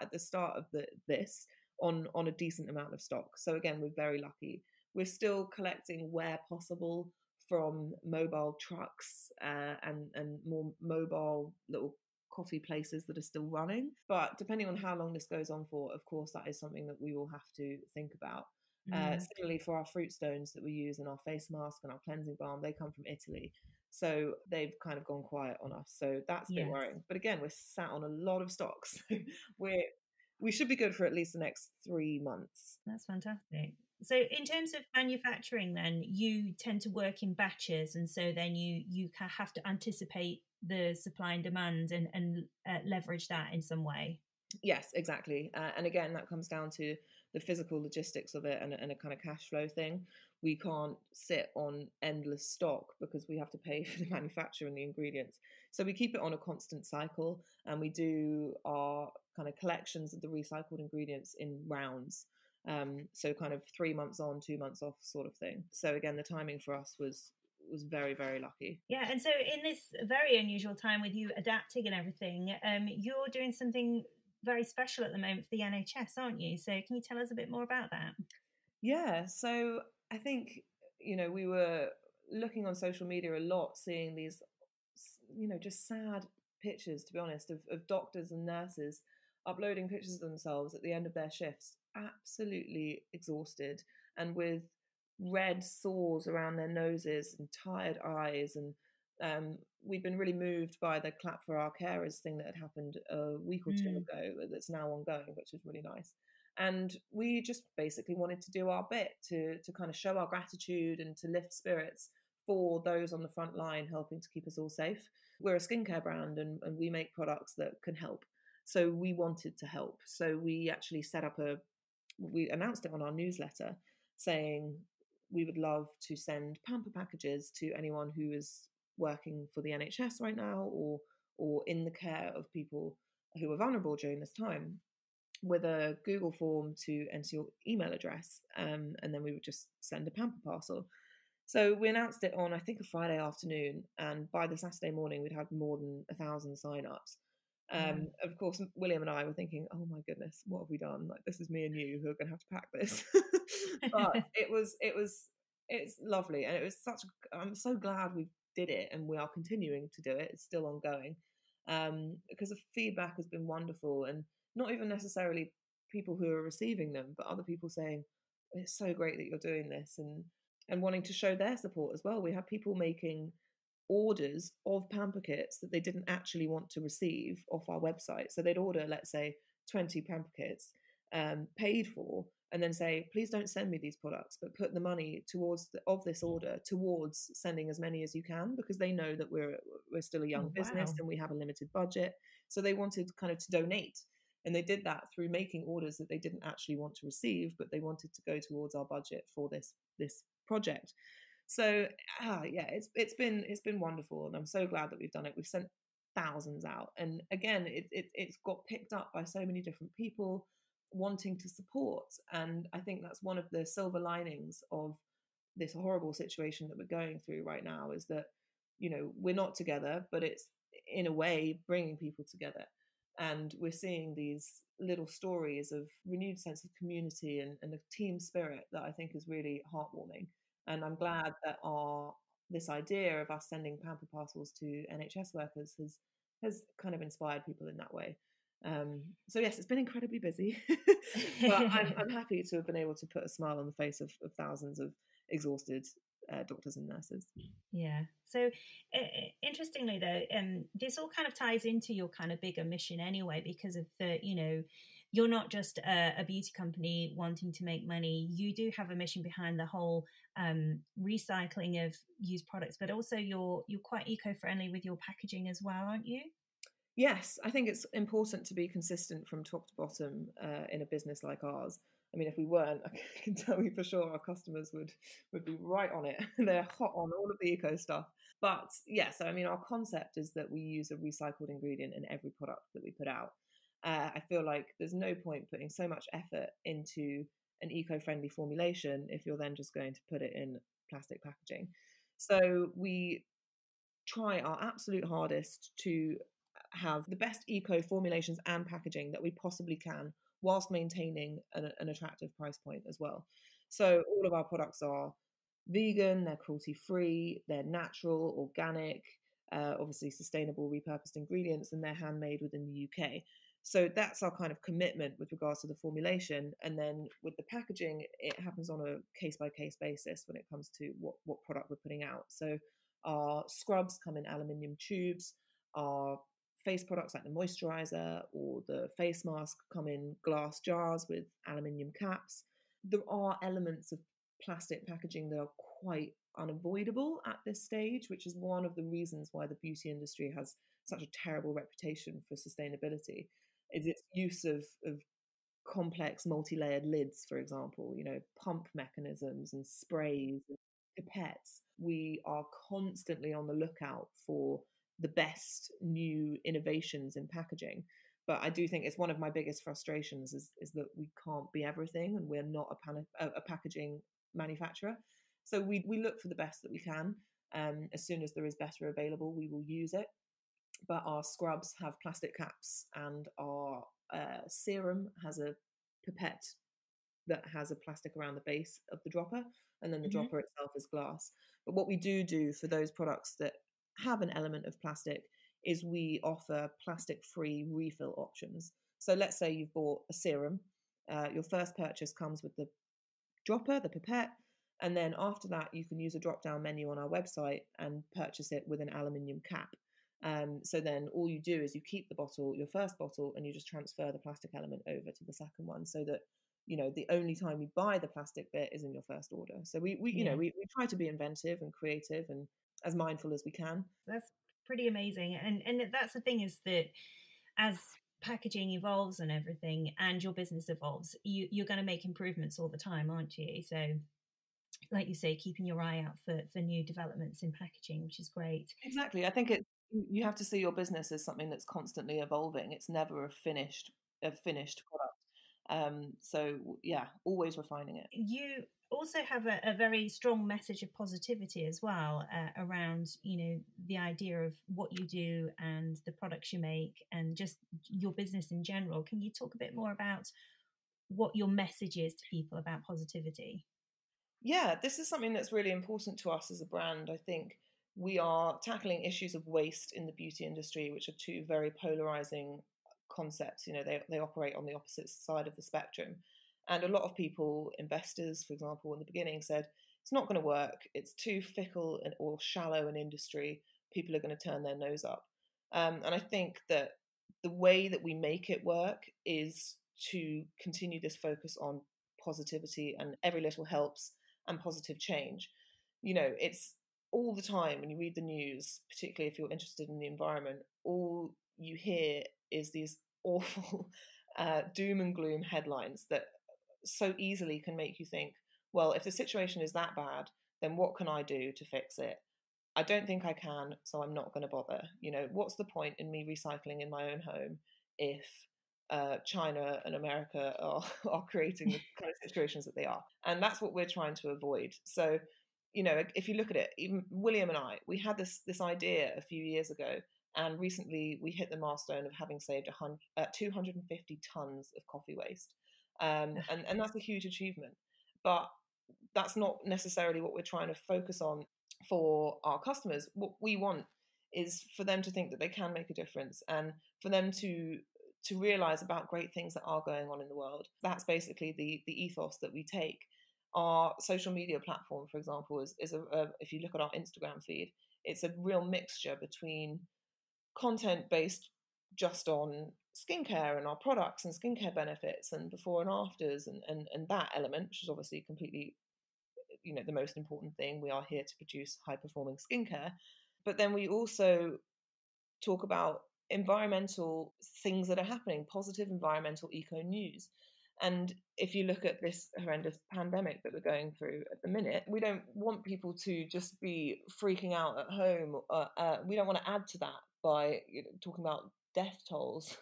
at the start of this on a decent amount of stock. So again, we're very lucky. We're still collecting where possible from mobile trucks and more mobile little coffee places that are still running. But depending on how long this goes on for, of course, that is something that we will have to think about. Similarly, for our fruit stones that we use in our face mask and our cleansing balm, they come from Italy. So they've kind of gone quiet on us. So that's a bit worrying. But again, we're sat on a lot of stocks. We should be good for at least the next 3 months. That's fantastic. So in terms of manufacturing, then you tend to work in batches, and so then you have to anticipate the supply and demand and leverage that in some way. Yes, exactly. And again, that comes down to the physical logistics of it and a kind of cash flow thing. We can't sit on endless stock because we have to pay for the manufacture and the ingredients. So we keep it on a constant cycle, and we do our kind of collections of the recycled ingredients in rounds. So kind of 3 months on, 2 months off sort of thing. So again, the timing for us was very, very lucky. Yeah, and so in this very unusual time with you adapting and everything, you're doing something very special at the moment for the NHS, aren't you? So can you tell us a bit more about that? Yeah, so I think, we were looking on social media a lot, seeing these, just sad pictures, to be honest, of doctors and nurses uploading pictures of themselves at the end of their shifts, absolutely exhausted and with red sores around their noses and tired eyes. And we've been really moved by the Clap for Our Carers thing that had happened a week or two ago that's now ongoing, which is really nice. And we just basically wanted to do our bit to kind of show our gratitude and to lift spirits for those on the front line helping to keep us all safe. We're a skincare brand, and we make products that can help. So we wanted to help. So we actually we announced it on our newsletter saying we would love to send pamper packages to anyone who is working for the NHS right now or in the care of people who are vulnerable during this time, with a Google form to enter your email address, and then we would just send a pamper parcel. So we announced it on, I think, a Friday afternoon, and by the Saturday morning we'd had more than 1,000 sign-ups. Of course, William and I were thinking, oh my goodness, what have we done? Like, this is me and you who are going to have to pack this. But it's lovely, and it was I'm so glad we did it, and we are continuing to do it. It's still ongoing, because the feedback has been wonderful, and not even necessarily people who are receiving them, but other people saying, it's so great that you're doing this. And and wanting to show their support as well. We have people making orders of pamper kits that they didn't actually want to receive off our website. So they'd order, let's say, 20 pamper kits, paid for, and then say, please don't send me these products, but put the money towards this order towards sending as many as you can, because they know that we're still a young business and we have a limited budget. So they wanted kind of to donate. And they did that through making orders that they didn't actually want to receive, but they wanted to go towards our budget for this project. So yeah, it's been wonderful, and I'm so glad that we've done it. We've sent thousands out, and again, it's got picked up by so many different people wanting to support. And I think that's one of the silver linings of this horrible situation that we're going through right now, is that, you know, we're not together, but it's in a way bringing people together. And we're seeing these little stories of renewed sense of community and a team spirit that I think is really heartwarming. And I'm glad that this idea of us sending pamper parcels to NHS workers has kind of inspired people in that way. So yes, it's been incredibly busy, but I'm happy to have been able to put a smile on the face of thousands of exhausted doctors and nurses. Yeah. So interestingly, though, this all kind of ties into your kind of bigger mission anyway, because of the, you know, you're not just a beauty company wanting to make money. You do have a mission behind the whole recycling of used products, but also you're quite eco-friendly with your packaging as well, aren't you? Yes, I think it's important to be consistent from top to bottom in a business like ours. I mean, if we weren't, I can tell you for sure our customers would be right on it. They're hot on all of the eco stuff. But yes, I mean, our concept is that we use a recycled ingredient in every product that we put out. I feel like there's no point putting so much effort into an eco-friendly formulation if you're then just going to put it in plastic packaging. So we try our absolute hardest to have the best eco formulations and packaging that we possibly can, whilst maintaining an attractive price point as well. So all of our products are vegan, they're cruelty free, they're natural, organic, obviously sustainable repurposed ingredients, and they're handmade within the UK. So that's our kind of commitment with regards to the formulation. And then with the packaging, it happens on a case by case basis when it comes to what product we're putting out. So our scrubs come in aluminium tubes, our face products like the moisturizer or the face mask come in glass jars with aluminium caps. There are elements of plastic packaging that are quite unavoidable at this stage, which is one of the reasons why the beauty industry has such a terrible reputation for sustainability, is its use of complex multi-layered lids, for example, you know, pump mechanisms and sprays and pipettes. We are constantly on the lookout for the best new innovations in packaging. But I do think it's one of my biggest frustrations is that we can't be everything, and we're not a packaging manufacturer. So we look for the best that we can. As soon as there is better available, we will use it. But our scrubs have plastic caps, and our serum has a pipette that has a plastic around the base of the dropper, and then the dropper itself is glass. But what we do for those products that have an element of plastic is we offer plastic-free refill options. So let's say you've bought a serum, your first purchase comes with the dropper, the pipette, and then after that you can use a drop-down menu on our website and purchase it with an aluminium cap. So then all you do is you keep the bottle, your first bottle, and you just transfer the plastic element over to the second one, so that, you know, the only time you buy the plastic bit is in your first order. So we you know, we try to be inventive and creative and as mindful as we can. That's pretty amazing. And that's the thing, is that as packaging evolves and everything, and your business evolves, you're going to make improvements all the time, aren't you? So like you say, keeping your eye out for new developments in packaging, which is great. Exactly. I think you have to see your business as something that's constantly evolving. It's never a finished product. So yeah, always refining it. You also have a very strong message of positivity as well, around, you know, the idea of what you do and the products you make and just your business in general. Can you talk a bit more about what your message is to people about positivity? Yeah, this is something that's really important to us as a brand. I think we are tackling issues of waste in the beauty industry, which are two very polarizing concepts. You know, they operate on the opposite side of the spectrum. And a lot of people, investors, for example, in the beginning said, It's not going to work. It's too fickle or shallow an industry. People are going to turn their nose up. And I think that the way that we make it work is to continue this focus on positivity, and every little helps, and positive change. It's all the time when you read the news, particularly if you're interested in the environment, all you hear is these awful doom and gloom headlines that so easily can make you think, well, if the situation is that bad, then what can I do to fix it? I don't think I can, so I'm not going to bother. What's the point in me recycling in my own home if China and America are creating the kind of situations that they are? And that's what we're trying to avoid. So, if you look at it, even William and I, we had this idea a few years ago, and recently we hit the milestone of having saved 250 tons of coffee waste. And that's a huge achievement. But that's not necessarily what we're trying to focus on for our customers. What we want is for them to think that they can make a difference, and for them to realize about great things that are going on in the world. That's basically the ethos that we take. Our social media platform, for example, is if you look at our Instagram feed, it's a real mixture between content based just on skincare and our products and skincare benefits and before and afters and that element, which is obviously completely, the most important thing. We are here to produce high performing skincare. But then we also talk about environmental things that are happening, positive environmental eco news. And if you look at this horrendous pandemic that we're going through at the minute, we don't want people to just be freaking out at home. We don't want to add to that by talking about death tolls.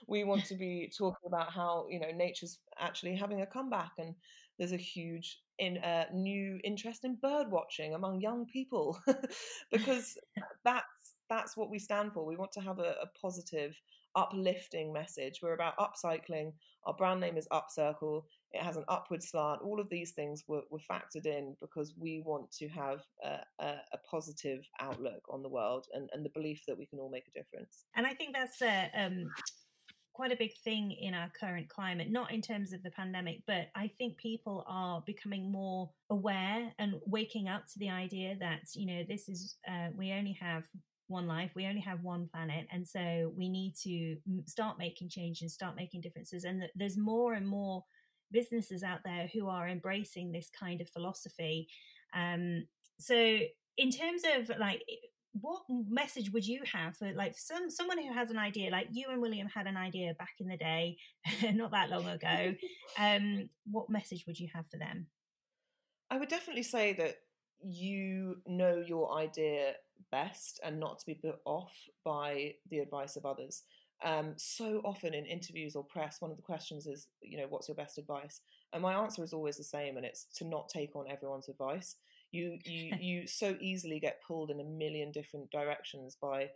We want to be talking about how nature's actually having a comeback, and there's a huge new interest in bird watching among young people because that's what we stand for. We want to have a positive, uplifting message. We're about upcycling. Our brand name is Upcircle. It has an upward slant. All of these things were factored in because we want to have a positive outlook on the world and the belief that we can all make a difference. And I think that's quite a big thing in our current climate, not in terms of the pandemic, but I think people are becoming more aware and waking up to the idea that, this is, we only have one life, we only have one planet, and so we need to start making change and start making differences. And there's more and more businesses out there who are embracing this kind of philosophy. So in terms of what message would you have for someone who has an idea, like you and William had an idea back in the day, not that long ago? What message would you have for them? I would definitely say that you know your idea best and not to be put off by the advice of others. So often in interviews or press, one of the questions is, what's your best advice? And my answer is always the same, and it's to not take on everyone's advice. You so easily get pulled in a million different directions by,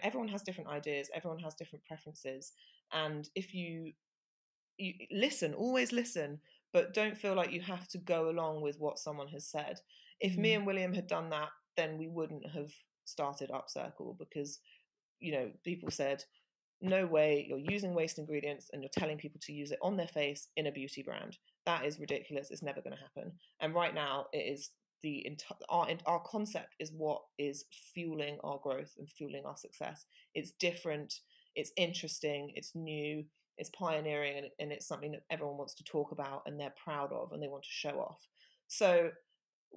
everyone has different ideas, everyone has different preferences, and if you listen, always listen, but don't feel like you have to go along with what someone has said. If me and William had done that, then we wouldn't have started Upcircle, because people said, no way, you're using waste ingredients and you're telling people to use it on their face in a beauty brand. That is ridiculous. It's never going to happen. And right now it is our concept is what is fueling our growth and fueling our success. It's different, it's interesting, it's new, it's pioneering, and it's something that everyone wants to talk about and they're proud of and they want to show off. So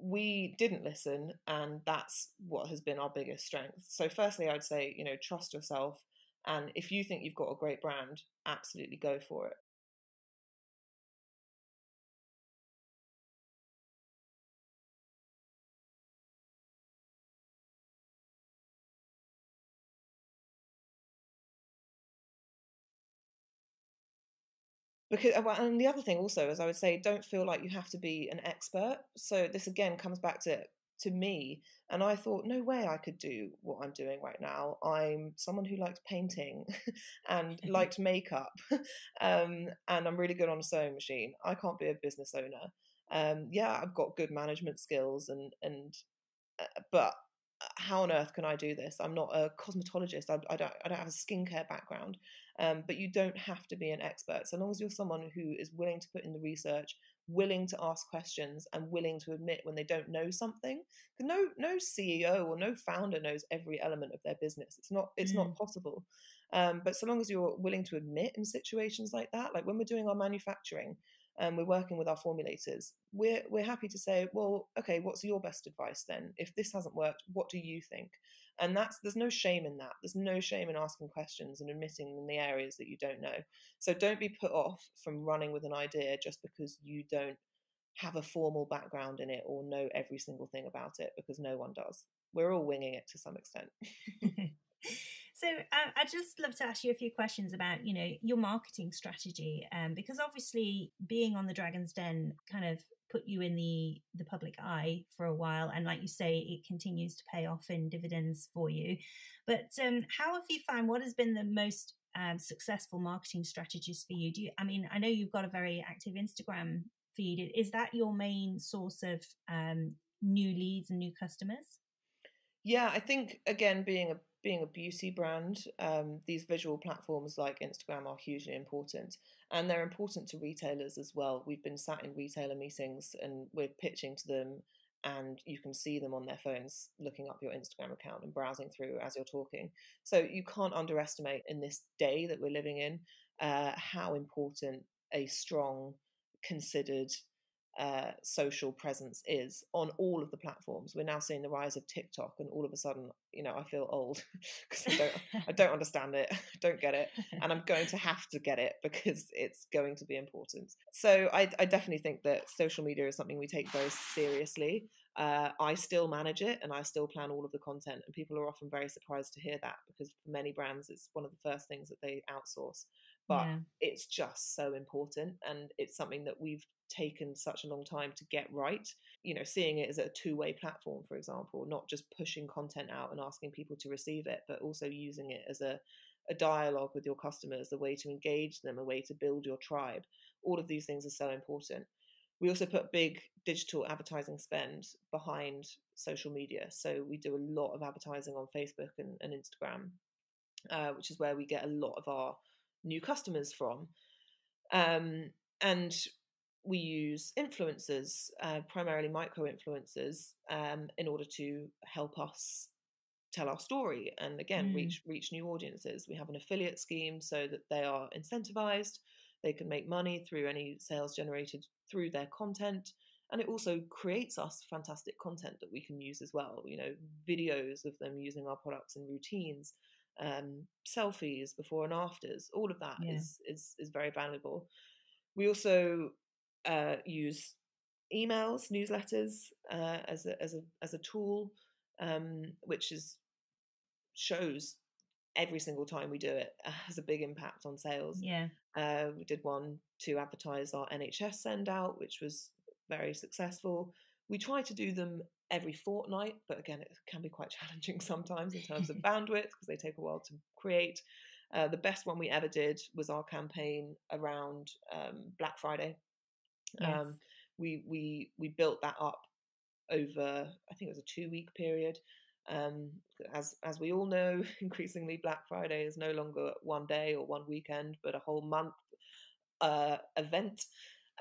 we didn't listen, and that's what has been our biggest strength. So firstly, I'd say, trust yourself. And if you think you've got a great brand, absolutely go for it. Because, and the other thing also is, I would say, don't feel like you have to be an expert. So this again comes back to me, and I thought, no way I could do what I'm doing right now. I'm someone who likes painting and liked makeup, and I'm really good on a sewing machine. I can't be a business owner. Yeah, I've got good management skills, but how on earth can I do this? I'm not a cosmetologist. I don't have a skincare background. But you don't have to be an expert. So long as you're someone who is willing to put in the research, willing to ask questions and willing to admit when they don't know something. No CEO or no founder knows every element of their business. It's not possible. But so long as you're willing to admit in situations like that, like when we're doing our manufacturing and we're working with our formulators, we're happy to say, well, okay, what's your best advice then? If this hasn't worked, what do you think? And there's no shame in that. There's no shame in asking questions and admitting in the areas that you don't know. So don't be put off from running with an idea just because you don't have a formal background in it or know every single thing about it, because no one does. We're all winging it to some extent. So I'd just love to ask you a few questions about, your marketing strategy, because obviously being on the Dragon's Den kind of put you in the public eye for a while, and like you say, it continues to pay off in dividends for you. But how have you found, what has been the most successful marketing strategies for you? I know you've got a very active Instagram feed. Is that your main source of new leads and new customers? Yeah, I think, again, being a beauty brand, these visual platforms like Instagram are hugely important, and they're important to retailers as well. We've been sat in retailer meetings and we're pitching to them, and you can see them on their phones looking up your Instagram account and browsing through as you're talking. So you can't underestimate in this day that we're living in how important a strong, considered social presence is on all of the platforms. We're now seeing the rise of TikTok, and all of a sudden, I feel old because I don't understand it, I don't get it, and I'm going to have to get it because it's going to be important. So I definitely think that social media is something we take very seriously. I still manage it and I still plan all of the content, and people are often very surprised to hear that, because for many brands it's one of the first things that they outsource. But it's just so important, and it's something that we've taken such a long time to get right. Seeing it as a two-way platform, for example, not just pushing content out and asking people to receive it, but also using it as a dialogue with your customers, a way to engage them, a way to build your tribe. All of these things are so important. We also put big digital advertising spend behind social media. So we do a lot of advertising on Facebook and Instagram, which is where we get a lot of our new customers from. And we use influencers, primarily micro-influencers, in order to help us tell our story and, again, reach new audiences. We have an affiliate scheme so that they are incentivized. They can make money through any sales generated through their content. And it also creates us fantastic content that we can use as well. Videos of them using our products and routines, selfies before and afters. All of that is very valuable. We also use emails, newsletters as a tool, which shows every single time we do it has a big impact on sales. We did one to advertise our NHS send out, which was very successful. We try to do them every fortnight, but again, it can be quite challenging sometimes in terms of bandwidth, because they take a while to create. The best one we ever did was our campaign around Black Friday. We built that up over, I think it was a 2-week period. As we all know, increasingly Black Friday is no longer one day or one weekend, but a whole month event.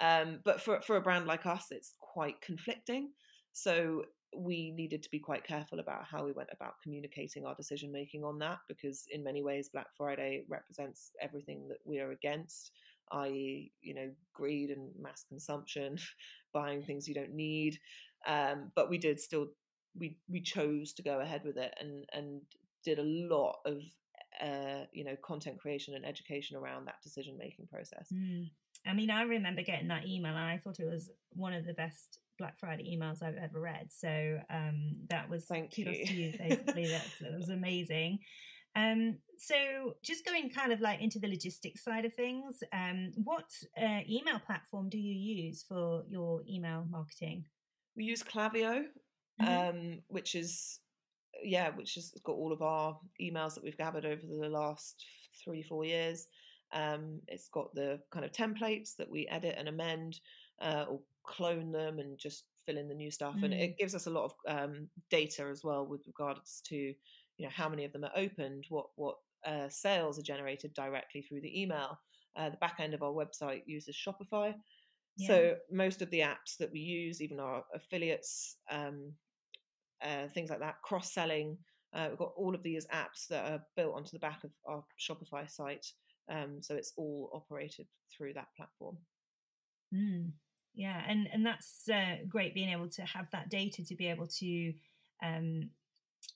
But for a brand like us, it's quite conflicting. So we needed to be quite careful about how we went about communicating our decision making on that, because in many ways Black Friday represents everything that we are against, i.e., greed and mass consumption, buying things you don't need. But we did still, we chose to go ahead with it and did a lot of content creation and education around that decision making process. I remember getting that email and I thought it was one of the best Black Friday emails I've ever read. So that was kudos to you, basically. That was amazing. So just going kind of like into the logistics side of things, what email platform do you use for your email marketing? We use Klaviyo, which has got all of our emails that we've gathered over the last 3-4 years. It's got the kind of templates that we edit and amend, or clone them and just fill in the new stuff. And it gives us a lot of data as well with regards to how many of them are opened, what sales are generated directly through the email. The back end of our website uses Shopify, So most of the apps that we use, even our affiliates, things like that, cross-selling, we've got all of these apps that are built onto the back of our Shopify site. So it's all operated through that platform. Yeah, and that's great, being able to have that data to be able to,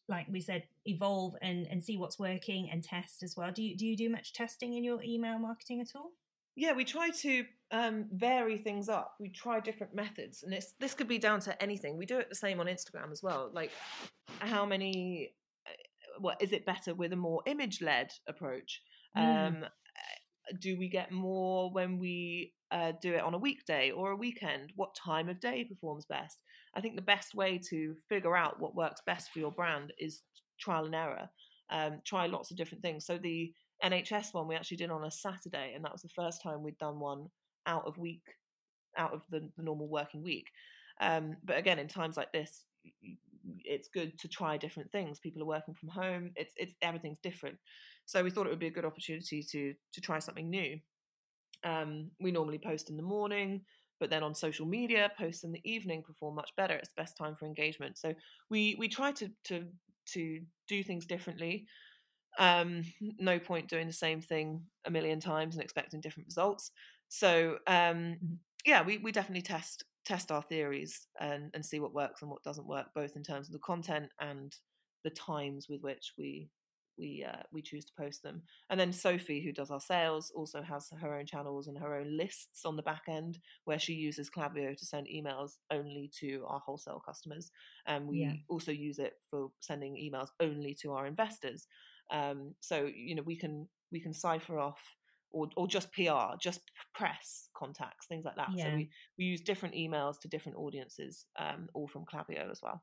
like we said, evolve and see what's working and test as well. Do you do much testing in your email marketing at all? Yeah, we try to vary things up. We try different methods, and this could be down to anything. We do it the same on Instagram as well. Like, how many? What is it better with a more image-led approach? Do we get more when we do it on a weekday or a weekend? What time of day performs best? I think the best way to figure out what works best for your brand is trial and error. Try lots of different things. So the NHS one we actually did on a Saturday, and that was the first time we'd done one out of the normal working week. But again, in times like this, it's good to try different things. People are working from home. It's everything's different. So we thought it would be a good opportunity to try something new. We normally post in the morning, but then on social media, posts in the evening perform much better. It's the best time for engagement. So we try to do things differently. No point doing the same thing a million times and expecting different results. So yeah, we definitely test our theories and see what works and what doesn't work, both in terms of the content and the times with which we choose to post them. And then Sophie, who does our sales, also has her own channels and her own lists on the back end, where she uses Klaviyo to send emails only to our wholesale customers, and we also use it for sending emails only to our investors. So we can cipher off or just PR, just press contacts, things like that. So we use different emails to different audiences, all from Klaviyo as well.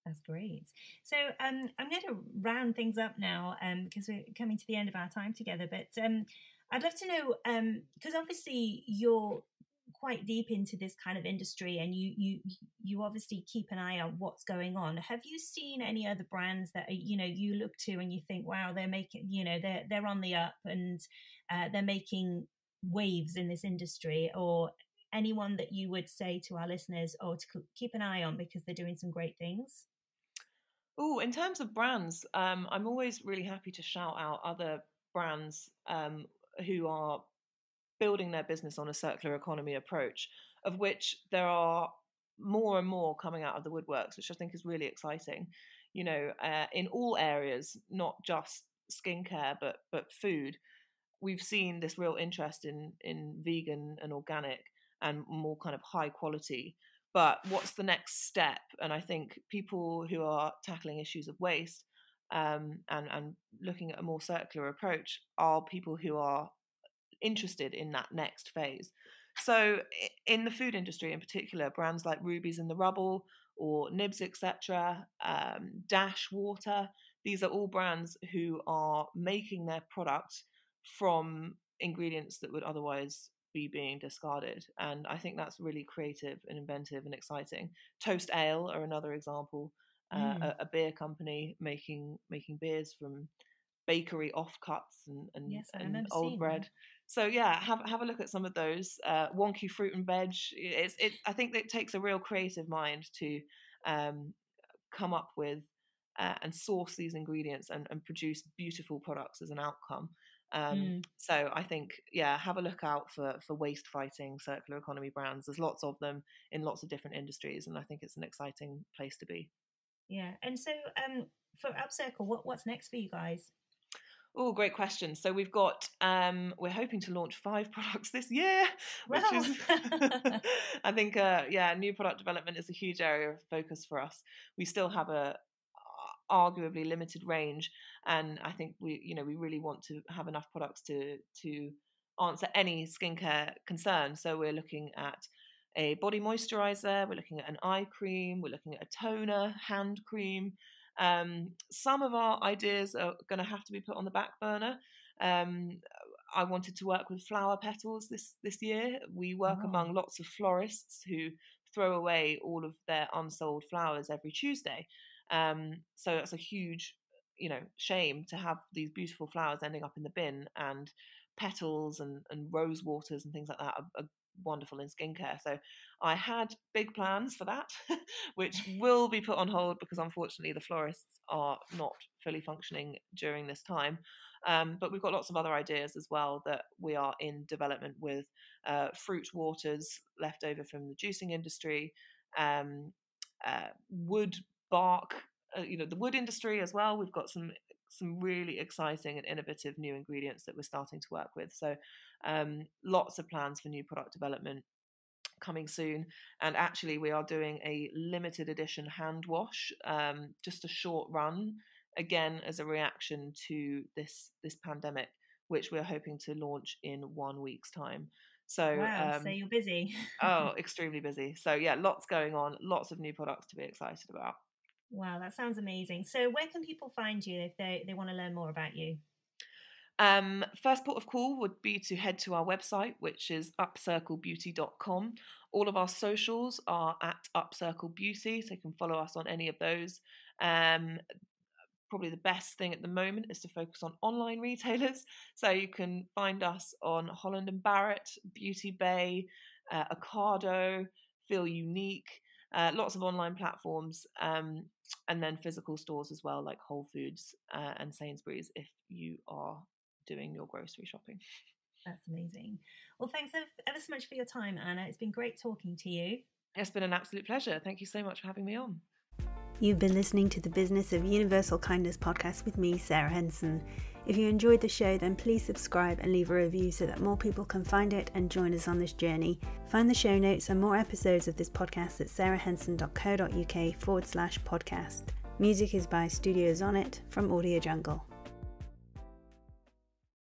That's great. So I'm going to round things up now because we're coming to the end of our time together. But I'd love to know, because obviously you're quite deep into this kind of industry, and you obviously keep an eye on what's going on. Have you seen any other brands that you look to and you think, wow, they're making, they're on the up and they're making waves in this industry, or anyone that you would say to our listeners or to keep an eye on because they're doing some great things? Oh, in terms of brands, I'm always really happy to shout out other brands who are building their business on a circular economy approach, of which there are more and more coming out of the woodworks, which I think is really exciting. In all areas, not just skincare, but food. We've seen this real interest in vegan and organic and more kind of high quality. But what's the next step? And I think people who are tackling issues of waste and looking at a more circular approach are people who are interested in that next phase. So in the food industry in particular, brands like Rubies in the Rubble or Nibs, etc., Dash Water, these are all brands who are making their product from ingredients that would otherwise be being discarded. And I think that's really creative and inventive and exciting. Toast Ale are another example, a beer company making beers from bakery offcuts and old bread. That. So yeah, have a look at some of those. Wonky Fruit and Veg. I think it takes a real creative mind to come up with and source these ingredients and produce beautiful products as an outcome. So I think, have a look out for waste fighting circular economy brands. There's lots of them in lots of different industries, and I think it's an exciting place to be. Yeah, and so for Upcircle, what's next for you guys? Oh, great question. So we've got, we're hoping to launch 5 products this year, which is, I think, new product development is a huge area of focus for us. We still have a arguably limited range, and I think we really want to have enough products to answer any skincare concern. So we're looking at a body moisturizer, we're looking at an eye cream, we're looking at a toner, hand cream. Some of our ideas are going to have to be put on the back burner. I wanted to work with flower petals this year. We work among lots of florists who throw away all of their unsold flowers every Tuesday. So it's a huge, shame to have these beautiful flowers ending up in the bin, and petals and rose waters and things like that are wonderful in skincare. So I had big plans for that, which will be put on hold because unfortunately the florists are not fully functioning during this time. But we've got lots of other ideas as well that we are in development with, fruit waters left over from the juicing industry, wood bark, the wood industry as well. We've got some really exciting and innovative new ingredients that we're starting to work with. So lots of plans for new product development coming soon. And actually we are doing a limited edition hand wash, just a short run, again as a reaction to this pandemic, which we're hoping to launch in 1 week's time. So wow, so you're busy. oh, extremely busy. So yeah, lots going on, lots of new products to be excited about. Wow, that sounds amazing. So where can people find you if they want to learn more about you? First port of call would be to head to our website, which is upcirclebeauty.com. All of our socials are at Upcircle Beauty, so you can follow us on any of those. Probably the best thing at the moment is to focus on online retailers. So you can find us on Holland & Barrett, Beauty Bay, Ocado, Feel Unique, lots of online platforms, and then physical stores as well, like Whole Foods and Sainsbury's if you are doing your grocery shopping. That's amazing. Well, thanks ever so much for your time, Anna. It's been great talking to you. It's been an absolute pleasure. Thank you so much for having me on. You've been listening to the Business of Universal Kindness podcast with me, Sarah Henson. If you enjoyed the show, then please subscribe and leave a review so that more people can find it and join us on this journey. Find the show notes and more episodes of this podcast at sarahhenson.co.uk/podcast. Music is by Studios On It from Audio Jungle.